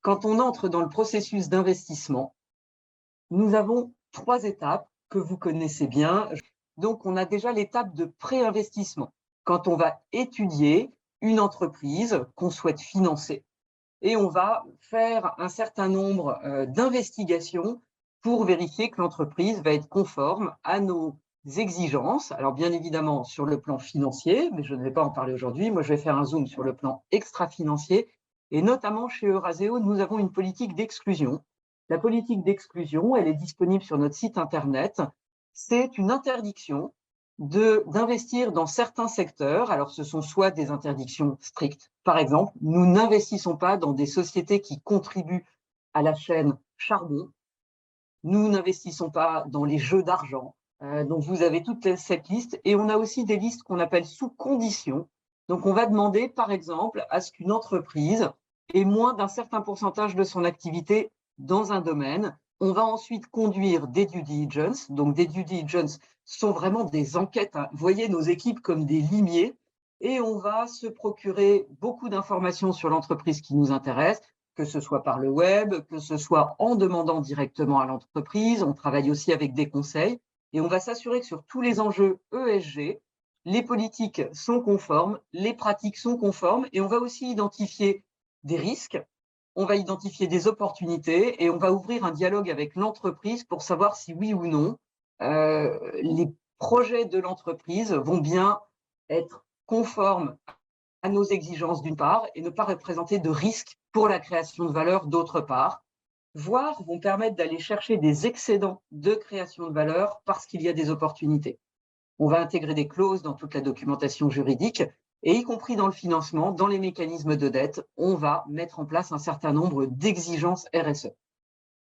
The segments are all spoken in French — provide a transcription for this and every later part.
Quand on entre dans le processus d'investissement, nous avons 3 étapes que vous connaissez bien. Donc, on a déjà l'étape de pré-investissement, quand on va étudier une entreprise qu'on souhaite financer et on va faire un certain nombre d'investigations pour vérifier que l'entreprise va être conforme à nos exigences. Alors, bien évidemment, sur le plan financier, mais je ne vais pas en parler aujourd'hui. Moi, je vais faire un zoom sur le plan extra-financier. Et notamment, chez Eurazeo, nous avons une politique d'exclusion. La politique d'exclusion, elle est disponible sur notre site internet. C'est une interdiction d'investir dans certains secteurs. Alors, ce sont soit des interdictions strictes. Par exemple, nous n'investissons pas dans des sociétés qui contribuent à la chaîne charbon. Nous n'investissons pas dans les jeux d'argent. Donc, vous avez toute cette liste. Et on a aussi des listes qu'on appelle sous conditions. Donc, on va demander, par exemple, à ce qu'une entreprise ait moins d'un certain pourcentage de son activité dans un domaine. On va ensuite conduire des due diligence. Donc, des due diligence sont vraiment des enquêtes. Vous voyez nos équipes comme des limiers. Et on va se procurer beaucoup d'informations sur l'entreprise qui nous intéresse, que ce soit par le web, que ce soit en demandant directement à l'entreprise. On travaille aussi avec des conseils et on va s'assurer que sur tous les enjeux ESG, les politiques sont conformes, les pratiques sont conformes et on va aussi identifier des risques, on va identifier des opportunités et on va ouvrir un dialogue avec l'entreprise pour savoir si oui ou non les projets de l'entreprise vont bien être conformes à nos exigences d'une part et ne pas représenter de risques pour la création de valeur d'autre part, voire vont permettre d'aller chercher des excédents de création de valeur parce qu'il y a des opportunités. On va intégrer des clauses dans toute la documentation juridique et y compris dans le financement, dans les mécanismes de dette, on va mettre en place un certain nombre d'exigences RSE.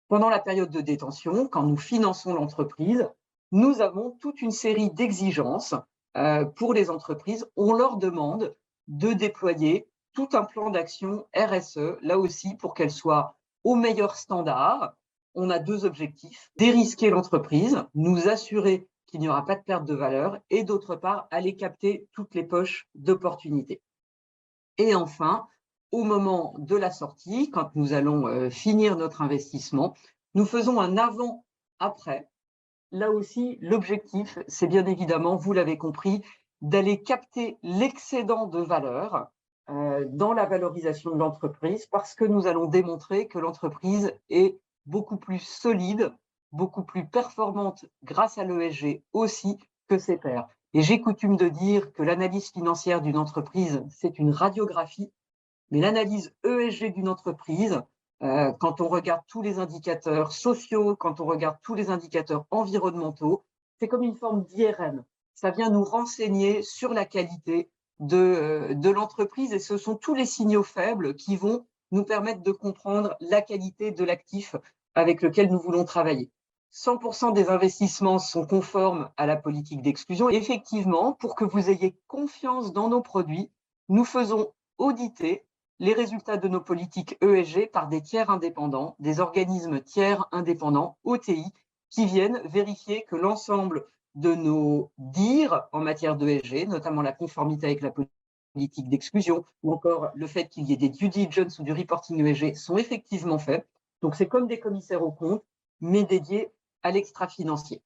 Pendant la période de détention, quand nous finançons l'entreprise, nous avons toute une série d'exigences pour les entreprises. On leur demande de déployer tout un plan d'action RSE, là aussi pour qu'elle soit au meilleur standard. On a 2 objectifs: dérisquer l'entreprise, nous assurer qu'il n'y aura pas de perte de valeur, et d'autre part, aller capter toutes les poches d'opportunités. Et enfin, au moment de la sortie, quand nous allons finir notre investissement, nous faisons un avant-après. Là aussi, l'objectif, c'est bien évidemment, vous l'avez compris, d'aller capter l'excédent de valeur dans la valorisation de l'entreprise, parce que nous allons démontrer que l'entreprise est beaucoup plus solide, beaucoup plus performante grâce à l'ESG aussi que ses pairs. Et j'ai coutume de dire que l'analyse financière d'une entreprise, c'est une radiographie, mais l'analyse ESG d'une entreprise, quand on regarde tous les indicateurs sociaux, quand on regarde tous les indicateurs environnementaux, c'est comme une forme d'IRM. Ça vient nous renseigner sur la qualité de l'entreprise et ce sont tous les signaux faibles qui vont nous permettre de comprendre la qualité de l'actif avec lequel nous voulons travailler. 100% des investissements sont conformes à la politique d'exclusion. Effectivement, pour que vous ayez confiance dans nos produits, nous faisons auditer les résultats de nos politiques ESG par des tiers indépendants, des organismes tiers indépendants, OTI, qui viennent vérifier que l'ensemble de nos dires en matière d'ESG, notamment la conformité avec la politique d'exclusion, ou encore le fait qu'il y ait des due diligence ou du reporting ESG, sont effectivement faits. Donc c'est comme des commissaires aux comptes, mais dédiés à l'extra-financier.